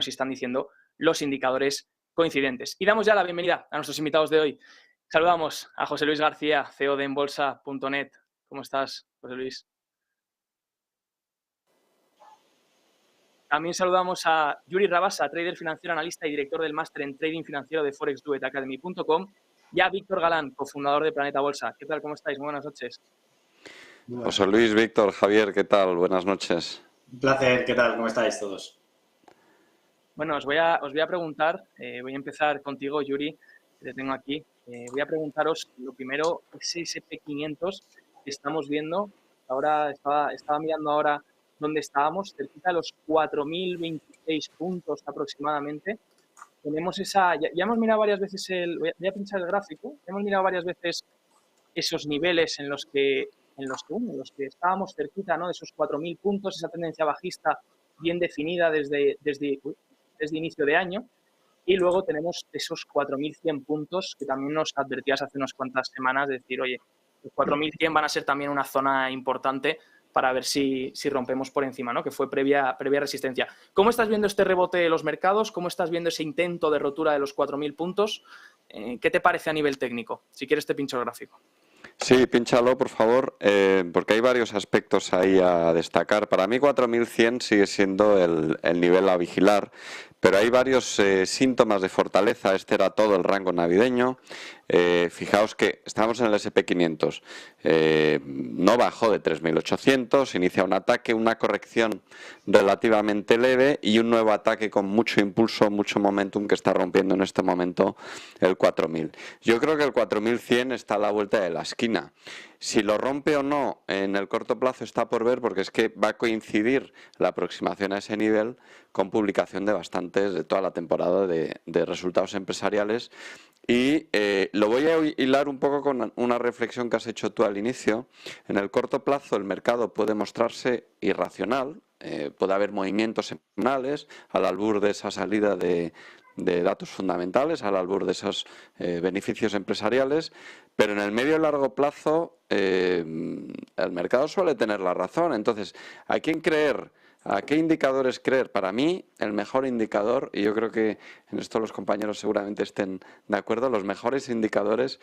están diciendo los indicadores coincidentes. Y damos ya la bienvenida a nuestros invitados de hoy. Saludamos a José Luis García, CEO de Enbolsa.net. ¿Cómo estás, José Luis? También saludamos a Yuri Rabasa, trader financiero, analista y director del máster en trading financiero de ForexDuetAcademy.com, y a Víctor Galán, cofundador de Planeta Bolsa. ¿Qué tal? ¿Cómo estáis? Muy buenas noches. José Luis, Víctor, Javier, ¿qué tal? Buenas noches. Un placer, ¿qué tal? ¿Cómo estáis todos? Bueno, os voy a preguntar, voy a empezar contigo, Yuri, que te tengo aquí. Voy a preguntaros, lo primero, ese S&P 500 que estamos viendo. Ahora estaba mirando ahora dónde estábamos, cerquita de los 4.026 puntos aproximadamente. Tenemos ya hemos mirado varias veces voy a pinchar el gráfico, hemos mirado varias veces esos niveles en los que estábamos cerquita, ¿no? De esos 4.000 puntos, esa tendencia bajista bien definida desde inicio de año. Y luego tenemos esos 4.100 puntos que también nos advertías hace unas cuantas semanas, de decir, oye, los 4.100 van a ser también una zona importante para ver si rompemos por encima, ¿no? Que fue previa resistencia. ¿Cómo estás viendo este rebote de los mercados? ¿Cómo estás viendo ese intento de rotura de los 4.000 puntos? ¿Qué te parece a nivel técnico? Si quieres te pincho el gráfico. Sí, pínchalo, por favor, porque hay varios aspectos ahí a destacar. Para mí 4.100 sigue siendo el nivel a vigilar, pero hay varios síntomas de fortaleza. Este era todo el rango navideño. Fijaos que estamos en el S&P 500. No bajó de 3.800, inicia un ataque, una corrección relativamente leve y un nuevo ataque con mucho impulso, mucho momentum que está rompiendo en este momento el 4.000. Yo creo que el 4.100 está a la vuelta de la esquina. Si lo rompe o no en el corto plazo está por ver, porque es que va a coincidir la aproximación a ese nivel con publicación de toda la temporada de resultados empresariales. Y lo voy a hilar un poco con una reflexión que has hecho tú al inicio. En el corto plazo el mercado puede mostrarse irracional, puede haber movimientos semanales al albur de esa salida de datos fundamentales, al albur de esos beneficios empresariales, pero en el medio y largo plazo el mercado suele tener la razón. Entonces, ¿a quién creer? ¿A qué indicadores creer? Para mí, el mejor indicador, y yo creo que en esto los compañeros seguramente estén de acuerdo, los mejores indicadores,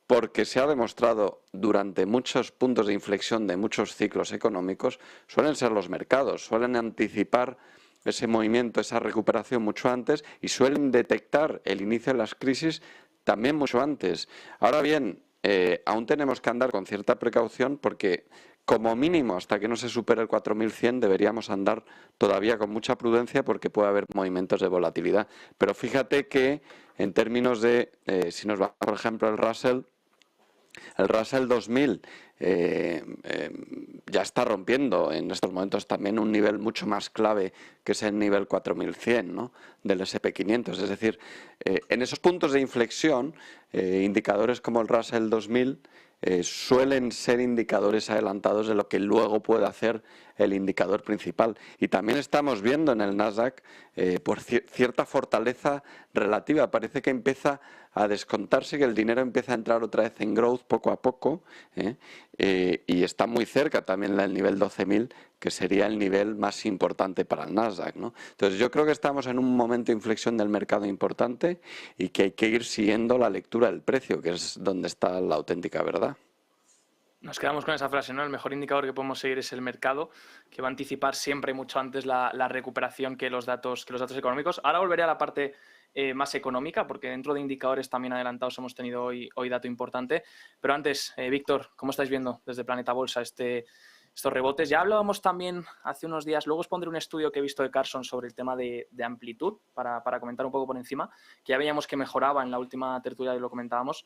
porque se ha demostrado durante muchos puntos de inflexión de muchos ciclos económicos, suelen ser los mercados, suelen anticipar ese movimiento, esa recuperación mucho antes y suelen detectar el inicio de las crisis también mucho antes. Ahora bien, aún tenemos que andar con cierta precaución porque como mínimo hasta que no se supere el 4.100 deberíamos andar todavía con mucha prudencia porque puede haber movimientos de volatilidad. Pero fíjate que en términos de, si nos va por ejemplo el Russell 2000 ya está rompiendo en estos momentos también un nivel mucho más clave que es el nivel 4100, ¿no? Del S&P 500. Es decir, en esos puntos de inflexión, indicadores como el Russell 2000 suelen ser indicadores adelantados de lo que luego puede hacer el indicador principal. Y también estamos viendo en el Nasdaq por cierta fortaleza relativa. Parece que empieza a descontarse, que el dinero empieza a entrar otra vez en growth poco a poco, y está muy cerca también del nivel 12.000, que sería el nivel más importante para el Nasdaq, ¿no? Entonces yo creo que estamos en un momento de inflexión del mercado importante y que hay que ir siguiendo la lectura del precio, que es donde está la auténtica verdad. Nos quedamos con esa frase, ¿no? El mejor indicador que podemos seguir es el mercado, que va a anticipar siempre mucho antes la recuperación que los datos económicos. Ahora volveré a la parte más económica, porque dentro de indicadores también adelantados hemos tenido hoy dato importante. Pero antes, Víctor, ¿cómo estáis viendo desde Planeta Bolsa estos rebotes? Ya hablábamos también hace unos días, luego os pondré un estudio que he visto de Carson sobre el tema de amplitud, para comentar un poco por encima, que ya veíamos que mejoraba en la última tertulia, lo comentábamos.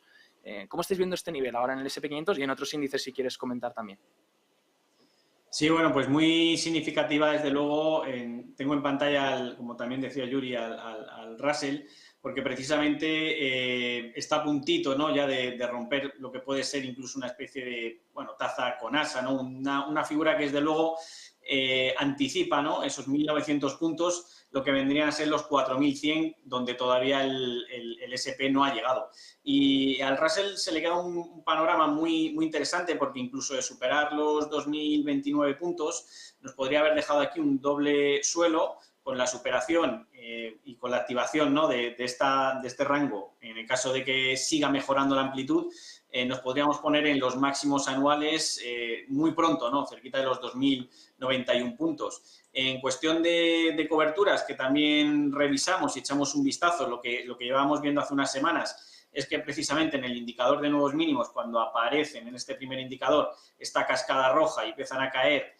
¿Cómo estáis viendo este nivel ahora en el S&P 500 y en otros índices si quieres comentar también? Sí, bueno, pues muy significativa desde luego. Tengo en pantalla, como también decía Yuri, al Russell, porque precisamente está a puntito, ¿no? Ya de romper lo que puede ser incluso una especie de, bueno, taza con asa, ¿no? Una figura que desde luego anticipa, ¿no? Esos 1.900 puntos, lo que vendrían a ser los 4.100, donde todavía el S&P no ha llegado. Y al Russell se le queda un panorama muy, muy interesante, porque incluso de superar los 2.029 puntos, nos podría haber dejado aquí un doble suelo, con la superación y con la activación, ¿no?, de este rango, en el caso de que siga mejorando la amplitud, nos podríamos poner en los máximos anuales muy pronto, ¿no?, cerquita de los 2.091 puntos. En cuestión de coberturas, que también revisamos y echamos un vistazo, lo que llevábamos viendo hace unas semanas es que precisamente en el indicador de nuevos mínimos, cuando aparecen en este primer indicador esta cascada roja y empiezan a caer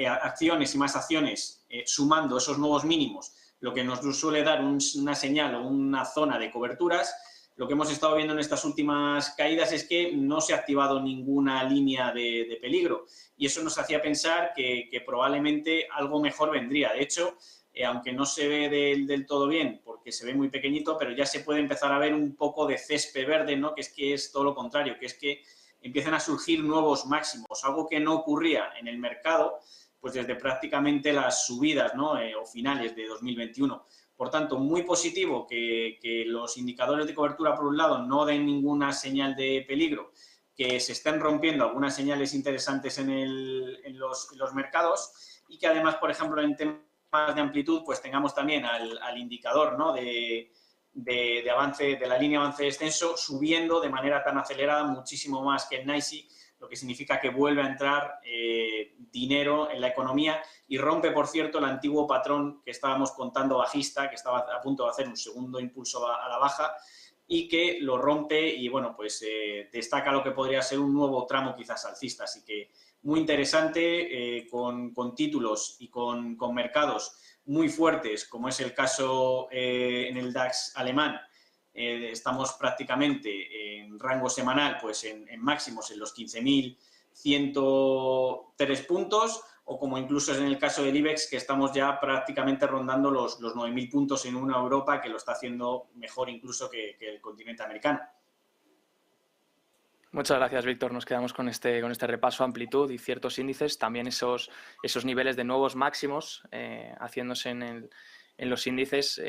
acciones y más acciones sumando esos nuevos mínimos, lo que nos suele dar una señal o una zona de coberturas. Lo que hemos estado viendo en estas últimas caídas es que no se ha activado ninguna línea de peligro y eso nos hacía pensar que probablemente algo mejor vendría. De hecho, aunque no se ve del todo bien porque se ve muy pequeñito, pero ya se puede empezar a ver un poco de césped verde, ¿no?, que es todo lo contrario, que es que empiezan a surgir nuevos máximos, algo que no ocurría en el mercado pues desde prácticamente las subidas, ¿no?, o finales de 2021. Por tanto, muy positivo que los indicadores de cobertura, por un lado, no den ninguna señal de peligro, que se estén rompiendo algunas señales interesantes en los mercados y que además, por ejemplo, en temas de amplitud, pues tengamos también al indicador, ¿no?, de avance, de la línea avance-descenso, subiendo de manera tan acelerada, muchísimo más que el NYSE, lo que significa que vuelve a entrar dinero en la economía y rompe, por cierto, el antiguo patrón que estábamos contando bajista, que estaba a punto de hacer un segundo impulso a la baja y que lo rompe y, bueno, pues destaca lo que podría ser un nuevo tramo quizás alcista. Así que muy interesante, con títulos y con mercados muy fuertes, como es el caso en el DAX alemán. Estamos prácticamente en rango semanal, pues en máximos en los 15.103 puntos, o como incluso es en el caso del IBEX, que estamos ya prácticamente rondando los 9.000 puntos en una Europa que lo está haciendo mejor incluso que el continente americano. Muchas gracias, Víctor. Nos quedamos con este repaso a amplitud y ciertos índices, también esos niveles de nuevos máximos haciéndose en los índices.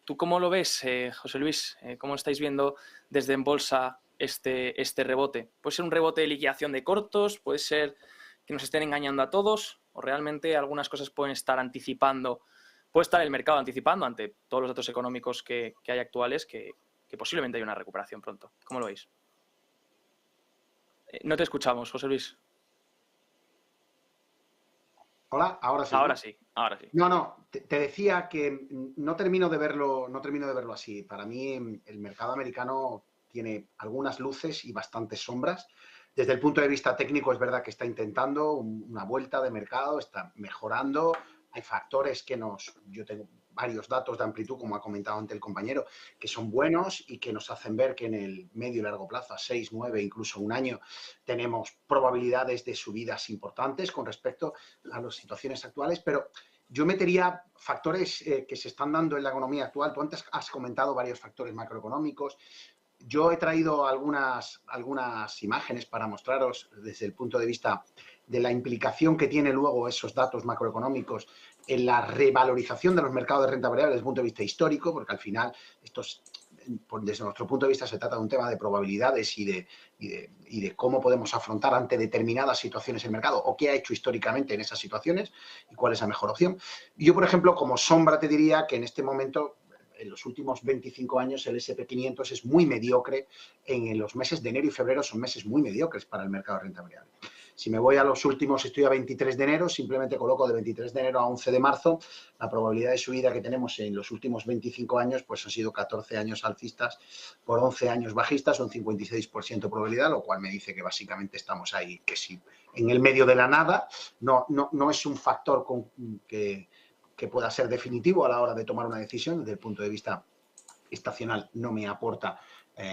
¿Tú cómo lo ves, José Luis? ¿Cómo estáis viendo desde en bolsa este rebote? ¿Puede ser un rebote de liquidación de cortos? ¿Puede ser que nos estén engañando a todos? ¿O realmente algunas cosas pueden estar anticipando? ¿Puede estar el mercado anticipando ante todos los datos económicos que hay actuales que posiblemente haya una recuperación pronto? ¿Cómo lo veis? No te escuchamos, José Luis. Hola, ahora sí. Ahora sí, ahora sí. No, te decía que no termino de verlo así. Para mí el mercado americano tiene algunas luces y bastantes sombras. Desde el punto de vista técnico es verdad que está intentando una vuelta de mercado, está mejorando. Hay factores yo tengo varios datos de amplitud, como ha comentado antes el compañero, que son buenos y que nos hacen ver que en el medio y largo plazo, a 6, 9, incluso un año, tenemos probabilidades de subidas importantes con respecto a las situaciones actuales, pero yo metería factores que se están dando en la economía actual. Tú antes has comentado varios factores macroeconómicos. Yo he traído algunas imágenes para mostraros desde el punto de vista de la implicación que tiene luego esos datos macroeconómicos en la revalorización de los mercados de renta variable desde el punto de vista histórico, porque al final desde nuestro punto de vista se trata de un tema de probabilidades y de cómo podemos afrontar ante determinadas situaciones el mercado o qué ha hecho históricamente en esas situaciones y cuál es la mejor opción. Yo, por ejemplo, como sombra te diría que en este momento, en los últimos 25 años, el S&P 500 es muy mediocre. En los meses de enero y febrero son meses muy mediocres para el mercado de renta variable. Si me voy a los últimos, estoy a 23 de enero, simplemente coloco de 23 de enero a 11 de marzo, la probabilidad de subida que tenemos en los últimos 25 años pues han sido 14 años alcistas por 11 años bajistas, un 56% de probabilidad, lo cual me dice que básicamente estamos ahí, que si en el medio de la nada, no es un factor que pueda ser definitivo a la hora de tomar una decisión. Desde el punto de vista estacional no me aporta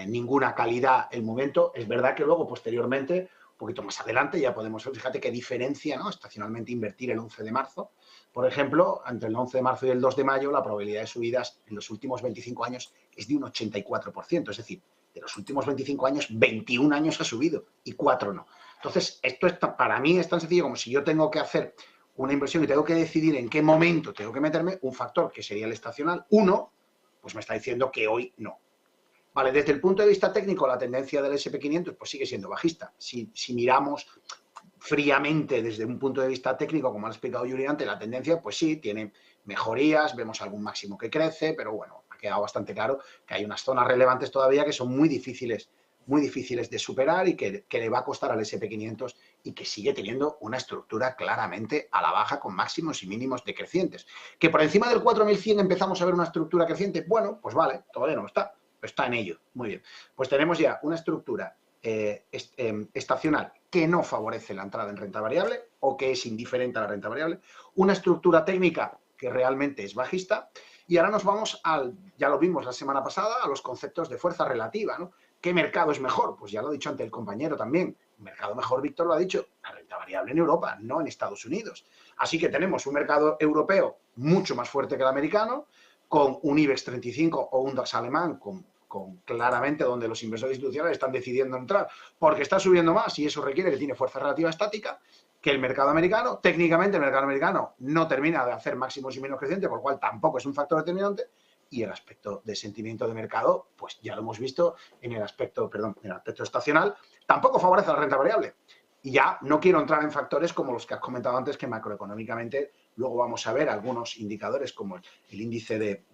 ninguna calidad el momento. Es verdad que luego, posteriormente, un poquito más adelante, ya podemos ver, fíjate qué diferencia, ¿no? Estacionalmente invertir el 11 de marzo. Por ejemplo, entre el 11 de marzo y el 2 de mayo, la probabilidad de subidas en los últimos 25 años es de un 84%. Es decir, de los últimos 25 años, 21 años ha subido y 4 no. Entonces, esto para mí es tan sencillo como si yo tengo que hacer una inversión y tengo que decidir en qué momento tengo que meterme, un factor que sería el estacional, uno, pues me está diciendo que hoy no. Vale, desde el punto de vista técnico, la tendencia del S&P 500 pues sigue siendo bajista. Si miramos fríamente desde un punto de vista técnico, como ha explicado Yuri antes, la tendencia, pues sí, tiene mejorías, vemos algún máximo que crece, pero bueno, ha quedado bastante claro que hay unas zonas relevantes todavía que son muy difíciles de superar y que le va a costar al SP500 y que sigue teniendo una estructura claramente a la baja con máximos y mínimos decrecientes. Que por encima del 4100 empezamos a ver una estructura creciente, bueno, pues vale, todavía no está, pero está en ello, muy bien. Pues tenemos ya una estructura estacional que no favorece la entrada en renta variable o que es indiferente a la renta variable, una estructura técnica que realmente es bajista, y ahora nos vamos ya lo vimos la semana pasada, a los conceptos de fuerza relativa, ¿no? ¿Qué mercado es mejor? Pues ya lo ha dicho antes el compañero también. Un mercado mejor, Víctor lo ha dicho, la renta variable en Europa, no en Estados Unidos. Así que tenemos un mercado europeo mucho más fuerte que el americano, con un IBEX 35 o un DAX alemán con claramente donde los inversores institucionales están decidiendo entrar porque está subiendo más y eso requiere que tiene fuerza relativa estática, que el mercado americano. Técnicamente el mercado americano no termina de hacer máximos y menos crecientes, por lo cual tampoco es un factor determinante. Y el aspecto de sentimiento de mercado, pues ya lo hemos visto en el aspecto estacional, tampoco favorece a la renta variable. Y ya no quiero entrar en factores como los que has comentado antes, que macroeconómicamente luego vamos a ver algunos indicadores como el índice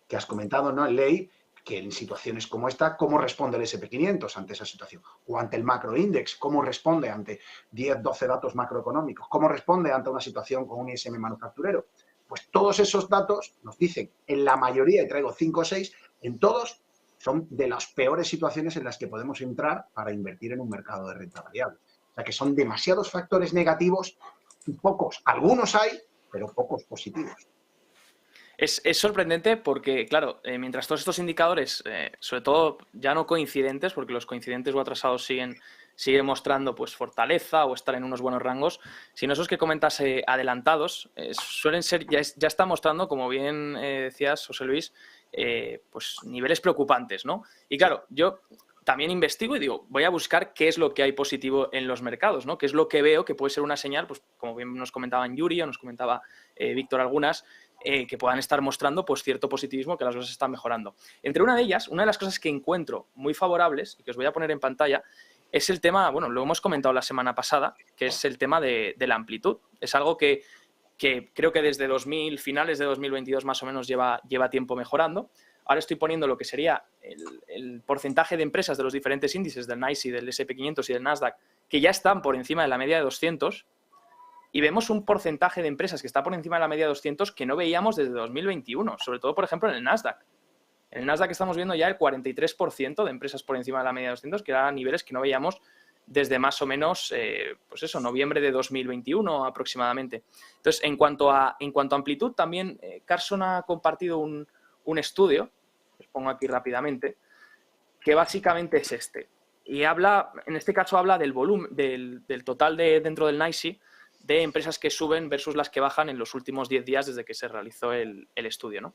que has comentado, ¿no? El ley, que en situaciones como esta, ¿cómo responde el SP500 ante esa situación? O ante el macroíndice, ¿cómo responde ante 10, 12 datos macroeconómicos? ¿Cómo responde ante una situación con un ISM manufacturero? Pues todos esos datos nos dicen, en la mayoría, y traigo 5 o 6, en todos son de las peores situaciones en las que podemos entrar para invertir en un mercado de renta variable. O sea que son demasiados factores negativos y pocos. Algunos hay, pero pocos positivos. Es sorprendente porque, claro, mientras todos estos indicadores, sobre todo ya no coincidentes, porque los coincidentes o atrasados siguen mostrando pues fortaleza o estar en unos buenos rangos, sino esos que comentas adelantados, suelen ser, ya está mostrando, como bien decías, José Luis, pues niveles preocupantes, ¿no? Y claro, yo también investigo y digo, voy a buscar qué es lo que hay positivo en los mercados, ¿no? Qué es lo que veo que puede ser una señal, pues como bien nos comentaban Yuri o nos comentaba Víctor algunas, que puedan estar mostrando pues cierto positivismo, que las cosas están mejorando. Entre una de ellas, una de las cosas que encuentro muy favorables y que os voy a poner en pantalla es el tema, bueno, lo hemos comentado la semana pasada, que es el tema de la amplitud. Es algo que creo que desde finales de 2022 más o menos lleva tiempo mejorando. Ahora estoy poniendo lo que sería el porcentaje de empresas de los diferentes índices del NYSE, del SP500 y del Nasdaq, que ya están por encima de la media de 200, y vemos un porcentaje de empresas que está por encima de la media de 200 que no veíamos desde 2021, sobre todo, por ejemplo, en el Nasdaq. En el Nasdaq estamos viendo ya el 43% de empresas por encima de la media de 200, que eran niveles que no veíamos desde más o menos, pues eso, noviembre de 2021 aproximadamente. Entonces, en cuanto a amplitud, también Carson ha compartido un estudio, os pongo aquí rápidamente, que básicamente es este. Y en este caso habla del volumen, del total dentro del NYSE, de empresas que suben versus las que bajan en los últimos 10 días desde que se realizó el estudio, ¿no?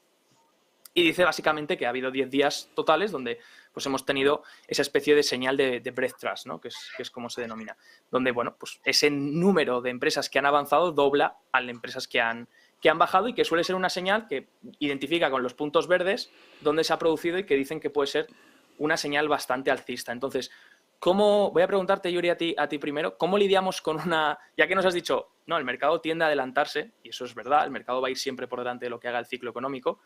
Y dice básicamente que ha habido 10 días totales donde pues hemos tenido esa especie de señal de breadth trust, ¿no? que es como se denomina, donde bueno, pues ese número de empresas que han avanzado dobla a las empresas que han bajado, y que suele ser una señal que identifica con los puntos verdes dónde se ha producido y que dicen que puede ser una señal bastante alcista. Entonces, voy a preguntarte, Yuri, a ti primero, ¿cómo lidiamos con ya que nos has dicho, no, el mercado tiende a adelantarse, y eso es verdad, el mercado va a ir siempre por delante de lo que haga el ciclo económico,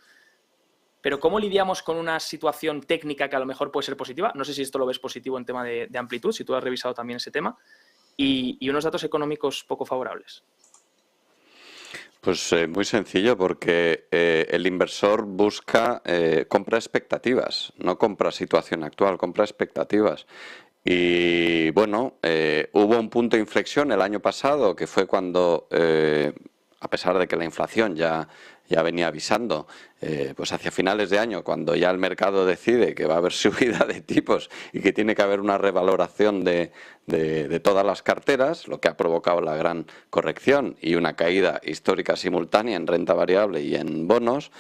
pero ¿cómo lidiamos con una situación técnica que a lo mejor puede ser positiva? No sé si esto lo ves positivo en tema de amplitud, si tú has revisado también ese tema, y unos datos económicos poco favorables. Pues muy sencillo, porque el inversor compra expectativas, no compra situación actual, compra expectativas. Y bueno, hubo un punto de inflexión el año pasado, que fue cuando, a pesar de que la inflación ya venía avisando, pues hacia finales de año, cuando ya el mercado decide que va a haber subida de tipos y que tiene que haber una revaloración de todas las carteras, lo que ha provocado la gran corrección y una caída histórica simultánea en renta variable y en bonos,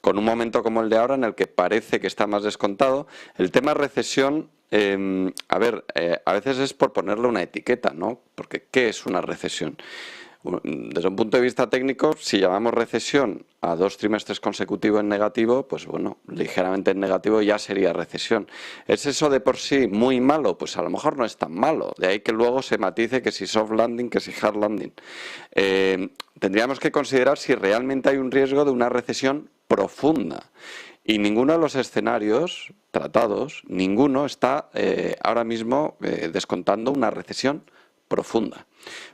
con un momento como el de ahora en el que parece que está más descontado. El tema recesión, a veces es por ponerle una etiqueta, ¿no? Porque ¿qué es una recesión? desde un punto de vista técnico, si llamamos recesión a 2 trimestres consecutivos en negativo, pues bueno, ligeramente en negativo ya sería recesión. ¿Es eso de por sí muy malo? Pues a lo mejor no es tan malo. De ahí que luego se matice que si soft landing, que si hard landing. Tendríamos que considerar si realmente hay un riesgo de una recesión profunda. Y ninguno de los escenarios tratados, ninguno está ahora mismo descontando una recesión profunda.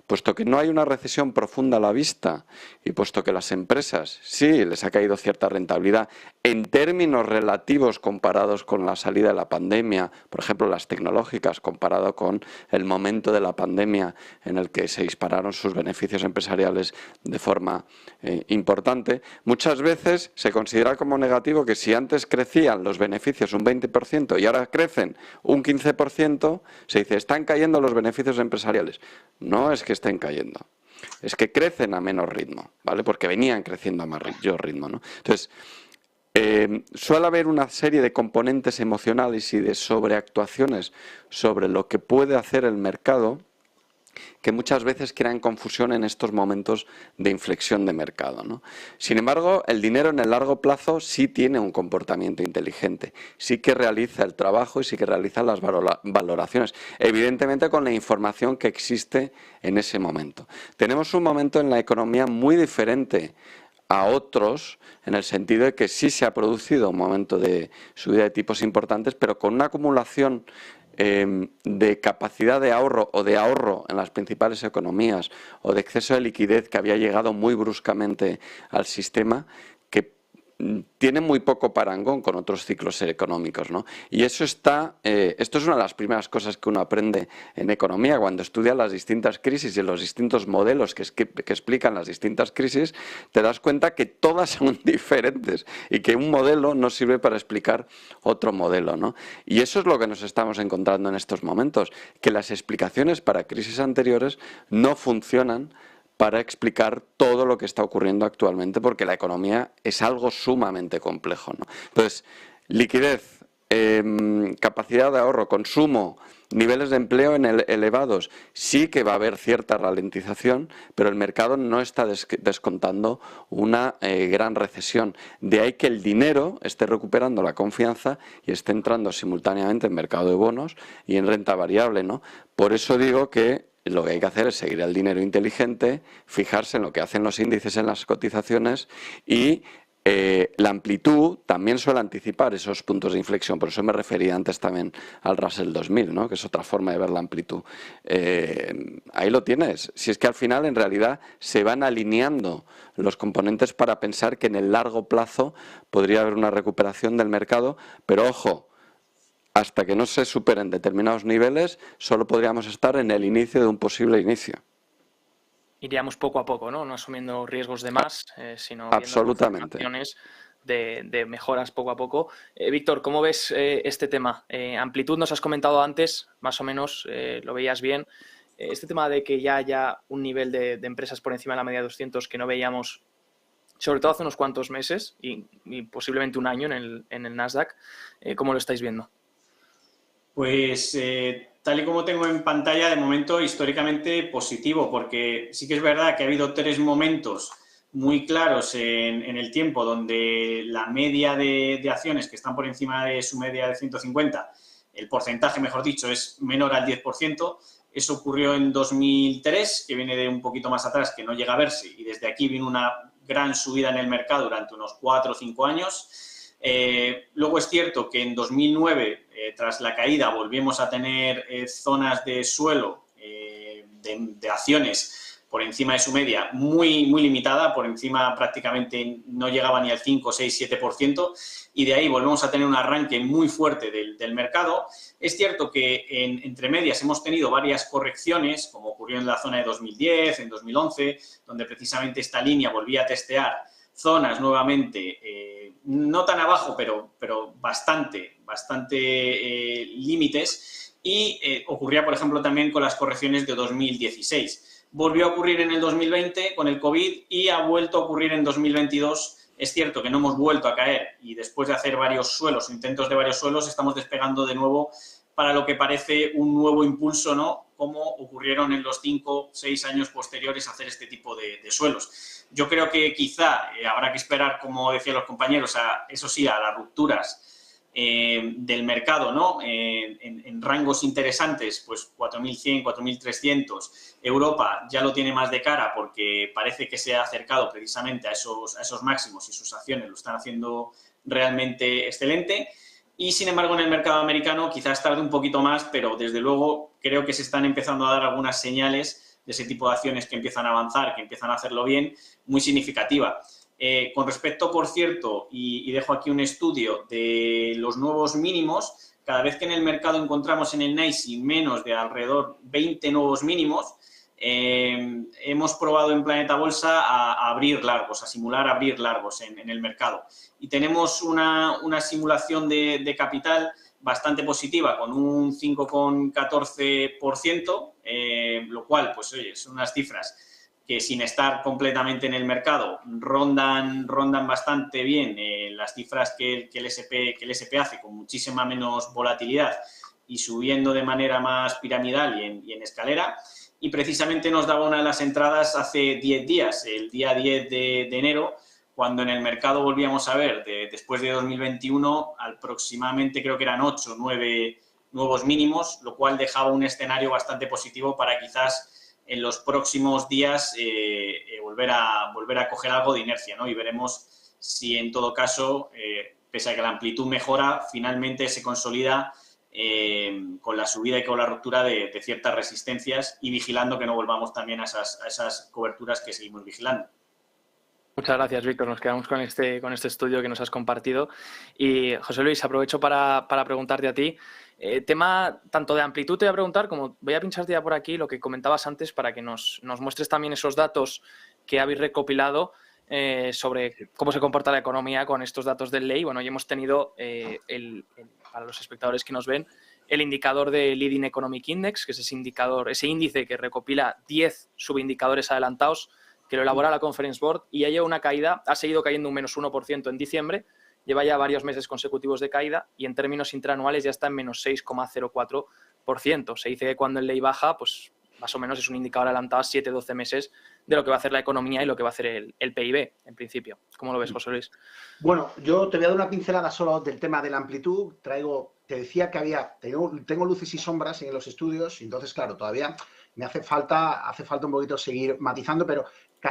Puesto que no hay una recesión profunda a la vista y puesto que las empresas sí les ha caído cierta rentabilidad en términos relativos comparados con la salida de la pandemia, por ejemplo las tecnológicas comparado con el momento de la pandemia en el que se dispararon sus beneficios empresariales de forma importante, muchas veces se considera como negativo que si antes crecían los beneficios un 20% y ahora crecen un 15%, se dice están cayendo los beneficios empresariales. No es que estén cayendo, es que crecen a menos ritmo, ¿vale? Porque venían creciendo a mayor ritmo, ¿no? Entonces, suele haber una serie de componentes emocionales y de sobreactuaciones sobre lo que puede hacer el mercado que muchas veces crean confusión en estos momentos de inflexión de mercado, ¿no? Sin embargo, el dinero en el largo plazo sí tiene un comportamiento inteligente, sí que realiza el trabajo y sí que realiza las valoraciones, evidentemente con la información que existe en ese momento. Tenemos un momento en la economía muy diferente a otros, en el sentido de que sí se ha producido un momento de subida de tipos importantes, pero con una acumulación de capacidad de ahorro o de ahorro en las principales economías o de exceso de liquidez que había llegado muy bruscamente al sistema, que tiene muy poco parangón con otros ciclos económicos, ¿no? Y eso está, esto es una de las primeras cosas que uno aprende en economía cuando estudia las distintas crisis y los distintos modelos que explican las distintas crisis, te das cuenta que todas son diferentes y que un modelo no sirve para explicar otro modelo, ¿no? Y eso es lo que nos estamos encontrando en estos momentos, que las explicaciones para crisis anteriores no funcionan para explicar todo lo que está ocurriendo actualmente, porque la economía es algo sumamente complejo, ¿no? Entonces, liquidez, capacidad de ahorro, consumo, niveles de empleo elevados, sí que va a haber cierta ralentización, pero el mercado no está descontando una gran recesión. De ahí que el dinero esté recuperando la confianza y esté entrando simultáneamente en mercado de bonos y en renta variable, ¿no? Por eso digo que lo que hay que hacer es seguir al dinero inteligente, fijarse en lo que hacen los índices en las cotizaciones y la amplitud también suele anticipar esos puntos de inflexión. Por eso me refería antes también al Russell 2000, ¿no? Que es otra forma de ver la amplitud. Ahí lo tienes. Si es que al final en realidad se van alineando los componentes para pensar que en el largo plazo podría haber una recuperación del mercado, pero ojo, hasta que no se superen determinados niveles, solo podríamos estar en el inicio de un posible inicio. Iríamos poco a poco, ¿no? No asumiendo riesgos de más, sino absolutamente viendo confirmaciones de mejoras poco a poco. Víctor, ¿cómo ves este tema? Amplitud nos has comentado antes, más o menos lo veías bien. Este tema de que ya haya un nivel de empresas por encima de la media de 200 que no veíamos, sobre todo hace unos cuantos meses y posiblemente un año en el Nasdaq, ¿cómo lo estáis viendo? Pues tal y como tengo en pantalla, de momento históricamente positivo, porque sí que es verdad que ha habido 3 momentos muy claros en el tiempo donde la media de acciones que están por encima de su media de 150, el porcentaje, mejor dicho, es menor al 10%. Eso ocurrió en 2003, que viene de un poquito más atrás, que no llega a verse, y desde aquí vino una gran subida en el mercado durante unos 4 o 5 años. Luego es cierto que en 2009, tras la caída, volvimos a tener zonas de suelo de acciones por encima de su media muy, muy limitada, por encima prácticamente no llegaba ni al 5, 6, 7%, y de ahí volvemos a tener un arranque muy fuerte del mercado. Es cierto que entre medias hemos tenido varias correcciones, como ocurrió en la zona de 2010, en 2011, donde precisamente esta línea volvía a testear zonas nuevamente, no tan abajo, pero bastante límites, y ocurría, por ejemplo, también con las correcciones de 2016. Volvió a ocurrir en el 2020 con el COVID y ha vuelto a ocurrir en 2022. Es cierto que no hemos vuelto a caer y después de hacer varios suelos, intentos de varios suelos, estamos despegando de nuevo para lo que parece un nuevo impulso, ¿no? Como ocurrieron en los 5 o 6 años posteriores a hacer este tipo de suelos. Yo creo que quizá habrá que esperar, como decían los compañeros, eso sí, a las rupturas del mercado, ¿no? En rangos interesantes, pues 4.100, 4.300. Europa ya lo tiene más de cara porque parece que se ha acercado precisamente a esos máximos y sus acciones lo están haciendo realmente excelente. Y, sin embargo, en el mercado americano quizás tarde un poquito más, pero desde luego creo que se están empezando a dar algunas señales de ese tipo de acciones que empiezan a avanzar, que empiezan a hacerlo bien, muy significativa. Con respecto, por cierto, y dejo aquí un estudio de los nuevos mínimos, cada vez que en el mercado encontramos en el NYSE menos de alrededor 20 nuevos mínimos, hemos probado en Planeta Bolsa a abrir largos, a simular abrir largos en el mercado. Y tenemos una simulación de capital bastante positiva, con un 5,14%, lo cual, pues oye, son unas cifras que sin estar completamente en el mercado rondan bastante bien las cifras que el SP hace, con muchísima menos volatilidad y subiendo de manera más piramidal y en escalera. Y precisamente nos daba una de las entradas hace 10 días, el día 10 de enero, cuando en el mercado volvíamos a ver, después de 2021, aproximadamente creo que eran 8 o 9 nuevos mínimos, lo cual dejaba un escenario bastante positivo para quizás en los próximos días volver a coger algo de inercia, ¿no? Y veremos si en todo caso, pese a que la amplitud mejora, finalmente se consolida con la subida y con la ruptura de ciertas resistencias y vigilando que no volvamos también a esas coberturas que seguimos vigilando. Muchas gracias, Víctor. Nos quedamos con este estudio que nos has compartido. Y, José Luis, aprovecho para preguntarte a ti. Tema tanto de amplitud te voy a preguntar, como voy a pincharte ya por aquí lo que comentabas antes para que nos muestres también esos datos que habéis recopilado sobre cómo se comporta la economía con estos datos del ley. Bueno, y hemos tenido, para los espectadores que nos ven, el indicador de Leading Economic Index, que es ese índice que recopila 10 subindicadores adelantados, que lo elabora la Conference Board, y ya lleva una caída, ha seguido cayendo un menos 1% en diciembre, lleva ya varios meses consecutivos de caída y en términos intraanuales ya está en menos 6,04%. Se dice que cuando el ley baja, pues más o menos es un indicador adelantado a 7-12 meses de lo que va a hacer la economía y lo que va a hacer el PIB, en principio. ¿Cómo lo ves, José Luis? Bueno, yo te voy a dar una pincelada solo del tema de la amplitud. Te decía que tengo luces y sombras en los estudios, entonces, claro, todavía me hace falta un poquito seguir matizando, pero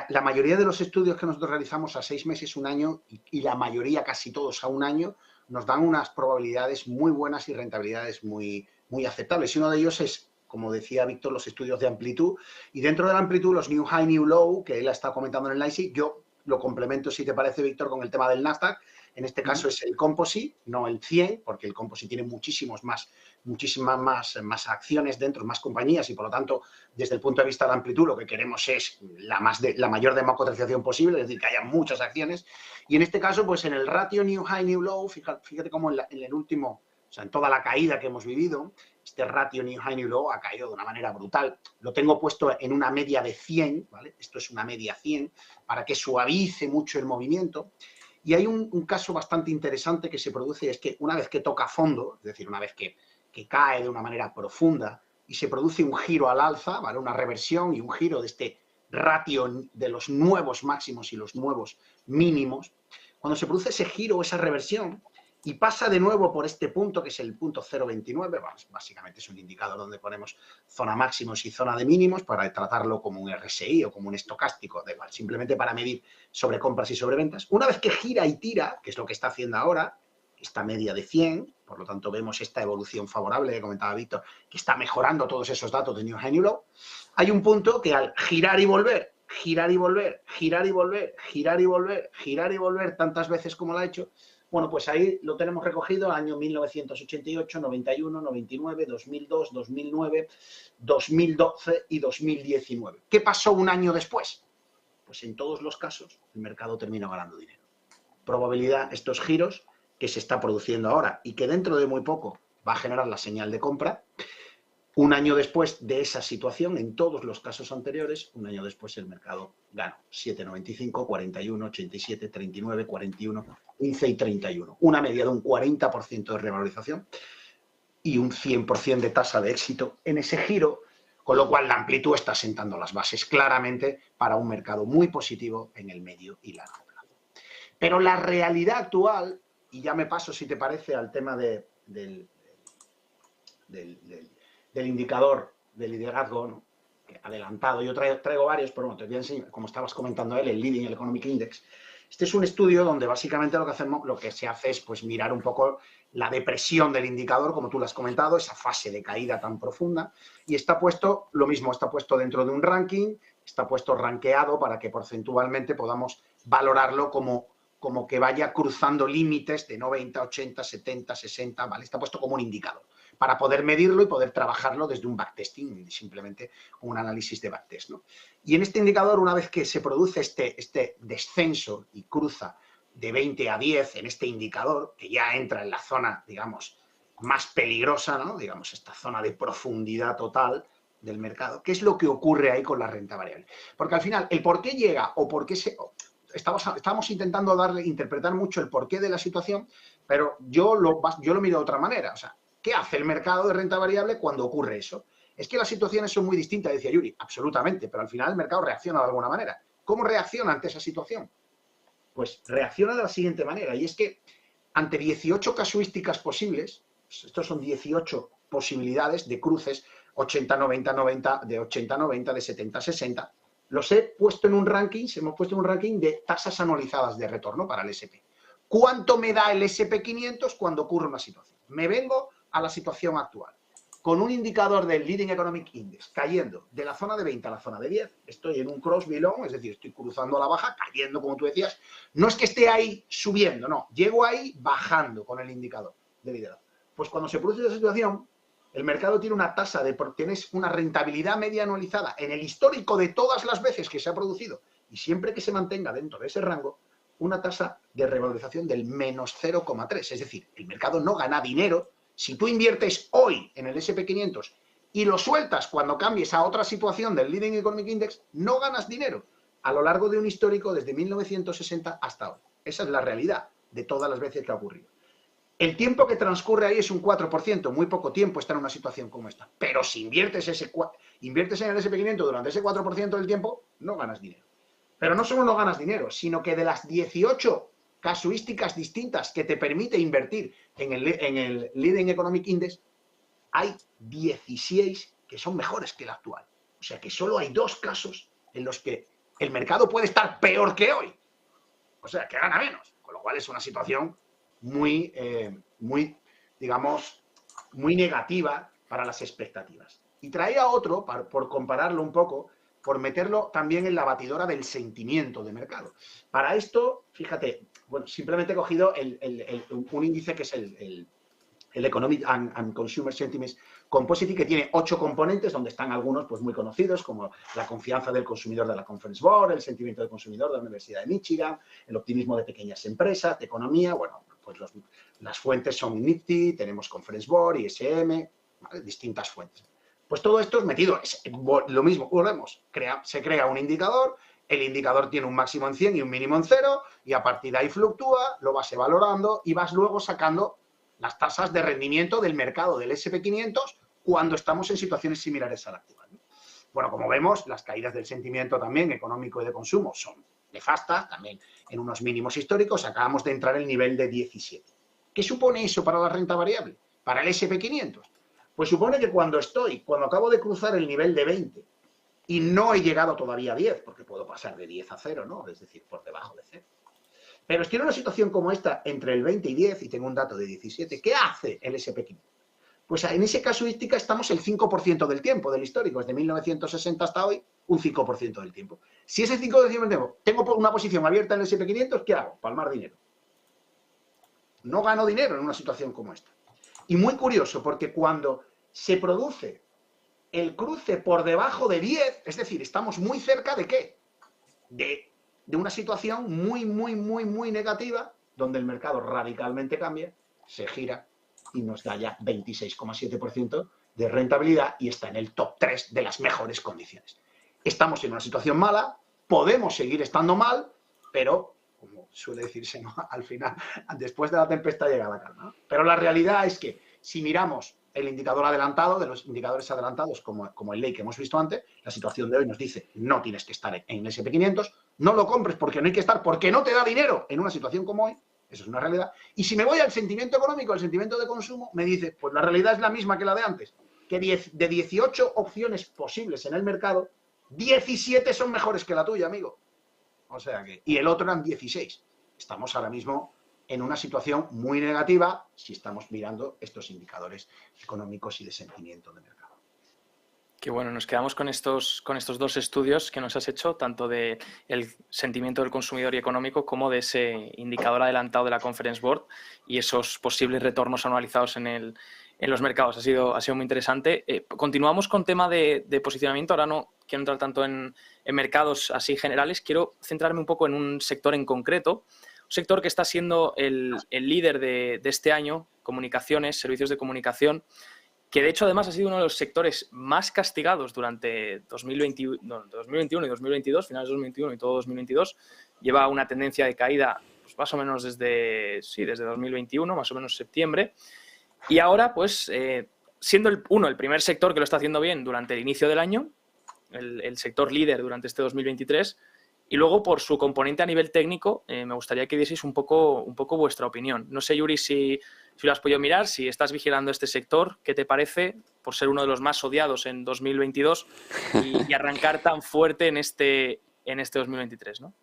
la mayoría de los estudios que nosotros realizamos a 6 meses, un año, y la mayoría, casi todos, a un año, nos dan unas probabilidades muy buenas y rentabilidades muy, muy aceptables. Y uno de ellos es, como decía Víctor, los estudios de amplitud. Y dentro de la amplitud, los New High, New Low, que él ha estado comentando en el NYSE, yo lo complemento, si te parece, Víctor, con el tema del Nasdaq. En este caso es el Composite, no el 100, porque el Composite tiene muchísimas más acciones dentro, más compañías, y por lo tanto, desde el punto de vista de la amplitud, lo que queremos es la mayor democratización posible, es decir, que haya muchas acciones. Y en este caso, pues en el ratio New High, New Low, fíjate cómo en el último, o sea, en toda la caída que hemos vivido, este ratio New High, New Low ha caído de una manera brutal. Lo tengo puesto en una media de 100, ¿vale? Esto es una media 100, para que suavice mucho el movimiento. Y hay un caso bastante interesante que se produce, es que una vez que toca fondo, es decir, una vez que cae de una manera profunda y se produce un giro al alza, ¿vale? Una reversión y un giro de este ratio de los nuevos máximos y los nuevos mínimos, cuando se produce ese giro o esa reversión, y pasa de nuevo por este punto, que es el punto 0,29, básicamente es un indicador donde ponemos zona máximos y zona de mínimos para tratarlo como un RSI o como un estocástico, da igual, simplemente para medir sobrecompras y sobreventas. Una vez que gira y tira, que es lo que está haciendo ahora, esta media de 100, por lo tanto vemos esta evolución favorable que comentaba Víctor, que está mejorando todos esos datos de New High, New Low, hay un punto que al girar y volver, girar y volver, girar y volver, girar y volver, girar y volver tantas veces como lo ha hecho, bueno, pues ahí lo tenemos recogido, año 1988, 91, 99, 2002, 2009, 2012 y 2019. ¿Qué pasó un año después? Pues en todos los casos el mercado terminó ganando dinero. Probabilidad, estos giros que se está produciendo ahora y que dentro de muy poco va a generar la señal de compra. Un año después de esa situación, en todos los casos anteriores, un año después el mercado ganó 7,95, 41, 87, 39, 41, 15 y 31. Una media de un 40% de revalorización. y un 100% de tasa de éxito en ese giro, con lo cual la amplitud está sentando las bases claramente para un mercado muy positivo en el medio y largo plazo. Pero la realidad actual, y ya me paso, si te parece, al tema del indicador de liderazgo, ¿no? Que adelantado, yo traigo varios, pero bueno, te voy a enseñar, como estabas comentando él, el Leading Economic Index. Este es un estudio donde básicamente lo que se hace es pues, mirar un poco la depresión del indicador, como tú lo has comentado, esa fase de caída tan profunda, y está puesto, lo mismo, está puesto dentro de un ranking, está puesto rankeado para que porcentualmente podamos valorarlo como que vaya cruzando límites de 90, 80, 70, 60, ¿vale? Está puesto como un indicador para poder medirlo y poder trabajarlo desde un backtesting, simplemente un análisis de backtest, ¿no? Y en este indicador, una vez que se produce este descenso y cruza de 20 a 10 en este indicador, que ya entra en la zona, digamos, más peligrosa, ¿no? Digamos, esta zona de profundidad total del mercado, ¿qué es lo que ocurre ahí con la renta variable? Porque al final, el por qué llega o por qué estamos intentando interpretar mucho el porqué de la situación, pero yo lo miro de otra manera. O sea, ¿qué hace el mercado de renta variable cuando ocurre eso? Es que las situaciones son muy distintas, decía Yuri, absolutamente, pero al final el mercado reacciona de alguna manera. ¿Cómo reacciona ante esa situación? Pues reacciona de la siguiente manera, y es que ante 18 casuísticas posibles, estos son 18 posibilidades de cruces, 80-90-90, de 80-90, de 70-60, los he puesto en un ranking, hemos puesto en un ranking de tasas anualizadas de retorno para el S&P. ¿Cuánto me da el S&P 500 cuando ocurre una situación? Me vengo a la situación actual. Con un indicador del Leading Economic Index cayendo de la zona de 20 a la zona de 10, estoy en un cross below, es decir, estoy cruzando a la baja, cayendo, como tú decías. No es que esté ahí subiendo, no, llego ahí bajando con el indicador de liderazgo. Pues cuando se produce esa situación, el mercado tiene una tasa tienes una rentabilidad media anualizada en el histórico de todas las veces que se ha producido, y siempre que se mantenga dentro de ese rango, una tasa de revalorización del menos 0,3. Es decir, el mercado no gana dinero. Si tú inviertes hoy en el S&P 500 y lo sueltas cuando cambies a otra situación del Leading Economic Index, no ganas dinero a lo largo de un histórico desde 1960 hasta hoy. Esa es la realidad de todas las veces que ha ocurrido. El tiempo que transcurre ahí es un 4%, muy poco tiempo está en una situación como esta. Pero si inviertes en el S&P 500 durante ese 4% del tiempo, no ganas dinero. Pero no solo no ganas dinero, sino que de las 18 casuísticas distintas que te permite invertir en el Leading Economic Index, hay 16 que son mejores que el actual. O sea que solo hay 2 casos en los que el mercado puede estar peor que hoy. O sea, que gana menos. Con lo cual es una situación muy negativa para las expectativas. Y traía otro, por compararlo un poco, por meterlo también en la batidora del sentimiento de mercado. Para esto, fíjate, bueno, simplemente he cogido un índice que es el Economic and Consumer Sentiment Composite, que tiene 8 componentes, donde están algunos pues, muy conocidos, como la confianza del consumidor de la Conference Board, el sentimiento del consumidor de la Universidad de Michigan, el optimismo de pequeñas empresas, de economía. Bueno, pues las fuentes son Nifty, tenemos Conference Board, ISM, ¿vale? Distintas fuentes. Pues todo esto es metido, es lo mismo, volvemos, se crea un indicador, el indicador tiene un máximo en 100 y un mínimo en 0, y a partir de ahí fluctúa, lo vas evaluando y vas luego sacando las tasas de rendimiento del mercado del S&P 500 cuando estamos en situaciones similares a la actual. Bueno, como vemos, las caídas del sentimiento también económico y de consumo son nefastas, también en unos mínimos históricos, acabamos de entrar en el nivel de 17. ¿Qué supone eso para la renta variable? Para el S&P 500. Pues supone que cuando acabo de cruzar el nivel de 20 y no he llegado todavía a 10, porque puedo pasar de 10 a 0, ¿no? Es decir, por debajo de 0. Pero estoy en una situación como esta, entre el 20 y 10, y tengo un dato de 17, ¿qué hace el S&P 500? Pues en esa casuística estamos el 5% del tiempo del histórico, desde 1960 hasta hoy, un 5% del tiempo. Si ese 5% del tiempo tengo una posición abierta en el S&P 500, ¿qué hago? Palmar dinero. No gano dinero en una situación como esta. Y muy curioso, porque cuando se produce el cruce por debajo de 10, es decir, estamos muy cerca de ¿qué? De una situación muy negativa, donde el mercado radicalmente cambia, se gira y nos da ya 26,7% de rentabilidad y está en el top 3 de las mejores condiciones. Estamos en una situación mala, podemos seguir estando mal, pero, como suele decirse, ¿no? Al final, después de la tempestad llega la calma, ¿no? Pero la realidad es que si miramos el indicador adelantado, de los indicadores adelantados como el ley que hemos visto antes, la situación de hoy nos dice no tienes que estar en SP500, no lo compres porque no hay que estar, porque no te da dinero en una situación como hoy, eso es una realidad. Y si me voy al sentimiento económico, al sentimiento de consumo, me dice, pues la realidad es la misma que la de antes, que de 18 opciones posibles en el mercado, 17 son mejores que la tuya, amigo. O sea que, y el otro eran 16. Estamos ahora mismo en una situación muy negativa si estamos mirando estos indicadores económicos y de sentimiento de mercado. Qué bueno, nos quedamos con estos dos estudios que nos has hecho, tanto del sentimiento del consumidor y económico como de ese indicador adelantado de la Conference Board y esos posibles retornos anualizados en los mercados. Ha sido muy interesante. Continuamos con tema de posicionamiento. Ahora no quiero entrar tanto en mercados así generales. Quiero centrarme un poco en un sector en concreto. Un sector que está siendo el líder de este año, comunicaciones, servicios de comunicación, que de hecho además ha sido uno de los sectores más castigados durante 2021 y 2022, finales de 2021 y todo 2022. Lleva una tendencia de caída pues, más o menos desde 2021, más o menos septiembre. Y ahora, pues, siendo el primer sector que lo está haciendo bien durante el inicio del año, el sector líder durante este 2023, y luego por su componente a nivel técnico, me gustaría que dieseis un poco vuestra opinión. No sé, Yuri, si lo has podido mirar, si estás vigilando este sector, ¿qué te parece por ser uno de los más odiados en 2022 y arrancar tan fuerte en este 2023, ¿no?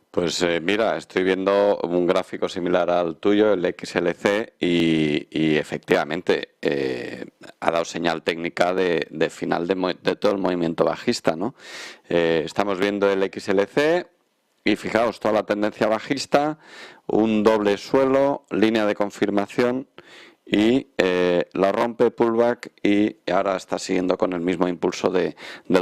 Pues mira, estoy viendo un gráfico similar al tuyo, el XLC, y efectivamente ha dado señal técnica de final de todo el movimiento bajista, ¿no? Estamos viendo el XLC y fijaos, toda la tendencia bajista, un doble suelo, línea de confirmación y la rompe, pullback, y ahora está siguiendo con el mismo impulso del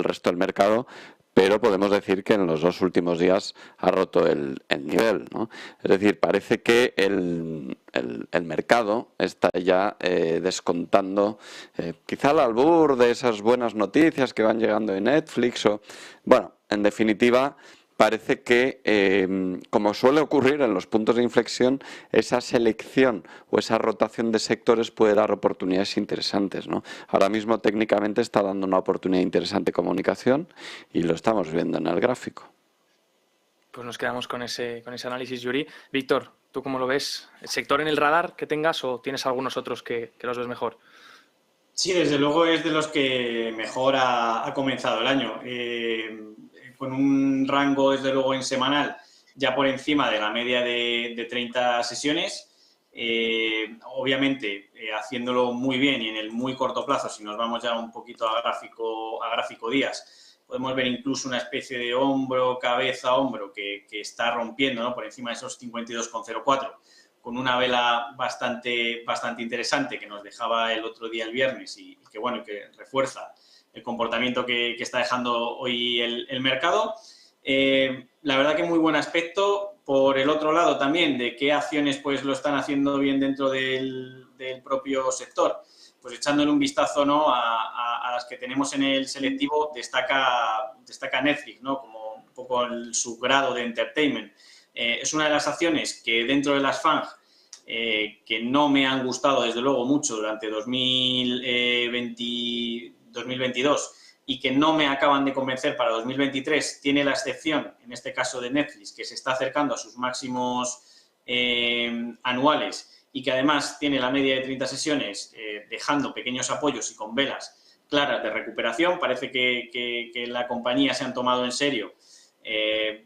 resto del mercado. Pero podemos decir que en los dos últimos días ha roto el nivel, ¿no? Es decir, parece que el mercado está ya descontando quizá al albur de esas buenas noticias que van llegando de Netflix. Bueno, en definitiva, parece que, como suele ocurrir en los puntos de inflexión, esa selección o esa rotación de sectores puede dar oportunidades interesantes, ¿no? Ahora mismo técnicamente está dando una oportunidad interesante comunicación y lo estamos viendo en el gráfico. Pues nos quedamos con ese análisis, Yuri. Víctor, ¿tú cómo lo ves? ¿El sector en el radar que tengas o tienes algunos otros que los ves mejor? Sí, desde luego es de los que mejor ha comenzado el año. Con un rango, desde luego, en semanal ya por encima de la media de 30 sesiones. Obviamente, haciéndolo muy bien y en el muy corto plazo, si nos vamos ya un poquito a gráfico días, podemos ver incluso una especie de hombro, cabeza, hombro que está rompiendo, ¿no?, por encima de esos 52,04, con una vela bastante interesante que nos dejaba el otro día, el viernes, y que, bueno, que refuerza el comportamiento que está dejando hoy el mercado. La verdad que muy buen aspecto. Por el otro lado también, de qué acciones pues lo están haciendo bien dentro del propio sector. Pues echándole un vistazo, ¿no?, a las que tenemos en el selectivo, destaca Netflix, ¿no?, como un poco su grado de entertainment. Es una de las acciones que dentro de las FANG que no me han gustado desde luego mucho durante 2022 y que no me acaban de convencer para 2023. Tiene la excepción, en este caso de Netflix, que se está acercando a sus máximos anuales y que además tiene la media de 30 sesiones dejando pequeños apoyos y con velas claras de recuperación. Parece que la compañía se han tomado en serio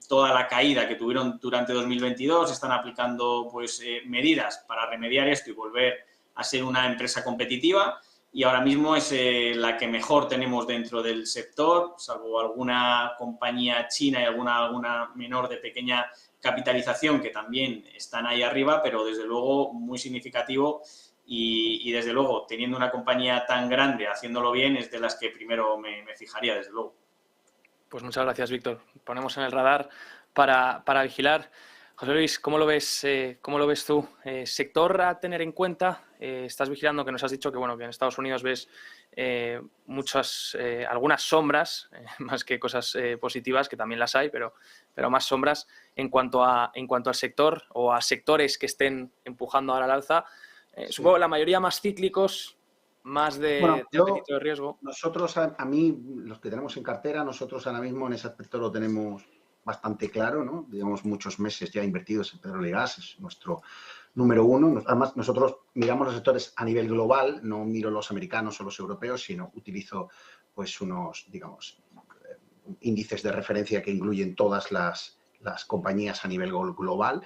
toda la caída que tuvieron durante 2022, están aplicando pues medidas para remediar esto y volver a ser una empresa competitiva, y ahora mismo es la que mejor tenemos dentro del sector, salvo alguna compañía china y alguna menor de pequeña capitalización que también están ahí arriba, pero desde luego muy significativo y desde luego teniendo una compañía tan grande haciéndolo bien es de las que primero me fijaría, desde luego. Pues muchas gracias, Víctor. Ponemos en el radar para vigilar. José Luis, ¿cómo lo ves tú? ¿Sector a tener en cuenta? Estás vigilando, que nos has dicho que, bueno, que en Estados Unidos ves algunas sombras, más que cosas positivas, que también las hay, pero más sombras en cuanto al sector o a sectores que estén empujando ahora al alza. Supongo que la mayoría más cíclicos, más de Bueno, yo, apetito de riesgo. nosotros, a mí, los que tenemos en cartera, nosotros ahora mismo en ese aspecto lo tenemos bastante claro, ¿no? Digamos, muchos meses ya invertidos en petróleo y gas, es nuestro número uno. Además, nosotros miramos los sectores a nivel global, no miro los americanos o los europeos, sino utilizo pues unos, digamos, índices de referencia que incluyen todas las compañías a nivel global.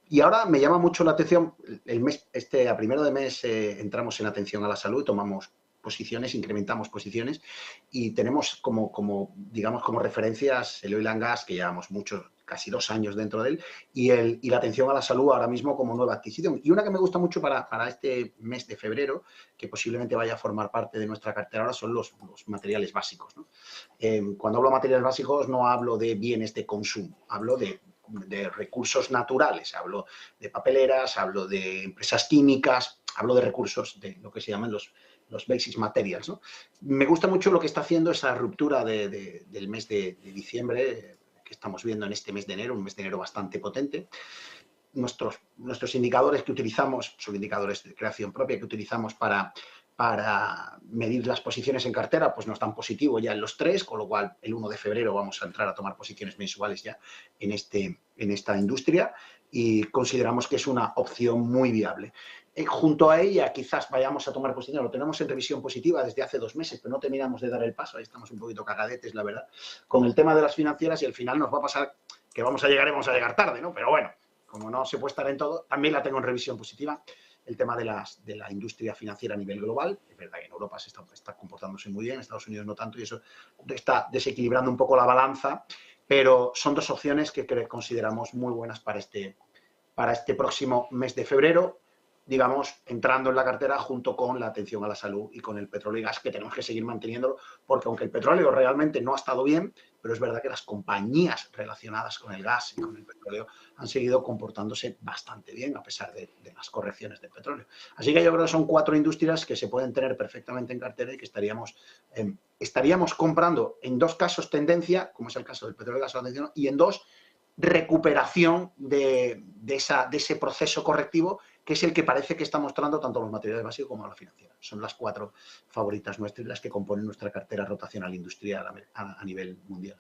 Y ahora me llama mucho la atención, el mes, a primero de mes entramos en atención a la salud y tomamos posiciones, incrementamos posiciones y tenemos digamos, como referencias el oil and gas, que llevamos casi 2 años dentro de él, y la atención a la salud ahora mismo como nueva adquisición. Y una que me gusta mucho para este mes de febrero, que posiblemente vaya a formar parte de nuestra cartera ahora, son los materiales básicos, ¿no? Cuando hablo de materiales básicos no hablo de bienes de consumo, hablo de recursos naturales, hablo de papeleras, hablo de empresas químicas, hablo de recursos de lo que se llaman los basic materials, ¿no? Me gusta mucho lo que está haciendo esa ruptura del mes de diciembre, que estamos viendo en este mes de enero, un mes de enero bastante potente. Nuestros indicadores que utilizamos son indicadores de creación propia que utilizamos para medir las posiciones en cartera, pues nos dan positivo ya en los 3, con lo cual el 1 de febrero vamos a entrar a tomar posiciones mensuales ya en esta industria y consideramos que es una opción muy viable. Junto a ella quizás vayamos a tomar posiciones, lo tenemos en revisión positiva desde hace 2 meses, pero no terminamos de dar el paso, ahí estamos un poquito cagadetes, la verdad, con el tema de las financieras y al final nos va a pasar que vamos a llegar tarde, ¿no? Pero bueno, como no se puede estar en todo, también la tengo en revisión positiva. El tema de la industria financiera a nivel global. Es verdad que en Europa está comportándose muy bien, en Estados Unidos no tanto, y eso está desequilibrando un poco la balanza, pero son 2 opciones que consideramos muy buenas para este próximo mes de febrero, digamos, entrando en la cartera junto con la atención a la salud y con el petróleo y gas, que tenemos que seguir manteniéndolo, porque aunque el petróleo realmente no ha estado bien, pero es verdad que las compañías relacionadas con el gas y con el petróleo han seguido comportándose bastante bien a pesar de las correcciones del petróleo. Así que yo creo que son 4 industrias que se pueden tener perfectamente en cartera y que estaríamos comprando en 2 casos tendencia, como es el caso del petróleo y gas, y en 2 recuperación de ese proceso correctivo, que es el que parece que está mostrando tanto los materiales básicos como la financiera. Son las 4 favoritas nuestras, las que componen nuestra cartera rotacional industrial a nivel mundial.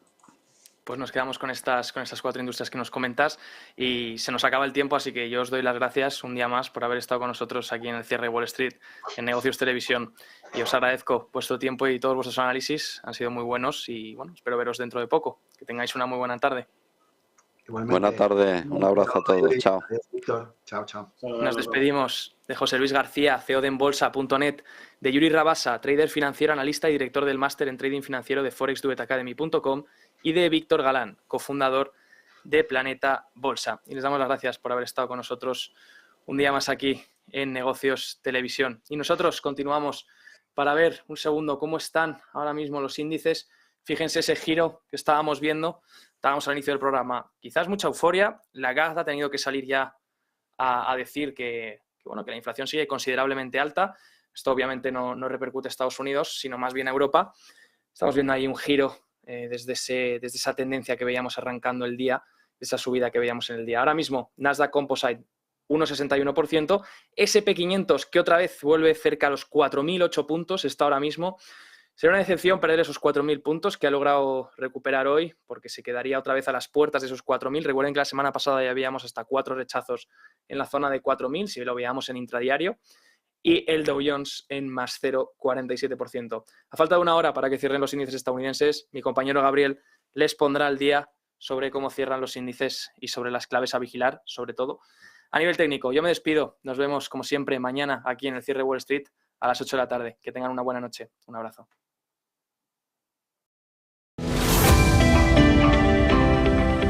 Pues nos quedamos con estas 4 industrias que nos comentas y se nos acaba el tiempo, así que yo os doy las gracias un día más por haber estado con nosotros aquí en el cierre de Wall Street, en Negocios Televisión, y os agradezco vuestro tiempo y todos vuestros análisis, han sido muy buenos y bueno, espero veros dentro de poco. Que tengáis una muy buena tarde. Igualmente. Buena tarde, un abrazo a todos, chao. Adiós, Víctor. Chao, chao. Nos despedimos de José Luis García, CEO de Enbolsa.net, de Yuri Rabasa, trader financiero, analista y director del máster en trading financiero de forexduetacademy.com, y de Víctor Galán, cofundador de Planeta Bolsa. Y les damos las gracias por haber estado con nosotros un día más aquí en Negocios Televisión. Y nosotros continuamos para ver un segundo cómo están ahora mismo los índices. Fíjense ese giro que estábamos viendo, estábamos al inicio del programa. Quizás mucha euforia, Lagarde ha tenido que salir ya a decir que la inflación sigue considerablemente alta. Esto obviamente no repercute a Estados Unidos, sino más bien a Europa. Estamos viendo ahí un giro desde esa tendencia que veíamos arrancando el día, esa subida que veíamos en el día. Ahora mismo, Nasdaq Composite 1,61%, S&P 500 que otra vez vuelve cerca a los 4.008 puntos, está ahora mismo. Será una decepción perder esos 4.000 puntos que ha logrado recuperar hoy, porque se quedaría otra vez a las puertas de esos 4.000. Recuerden que la semana pasada ya habíamos hasta 4 rechazos en la zona de 4.000, si lo veíamos en intradiario, y el Dow Jones en más 0,47%. A falta de una hora para que cierren los índices estadounidenses, mi compañero Gabriel les pondrá al día sobre cómo cierran los índices y sobre las claves a vigilar, sobre todo. A nivel técnico, yo me despido. Nos vemos, como siempre, mañana aquí en el cierre Wall Street a las 8 de la tarde. Que tengan una buena noche. Un abrazo.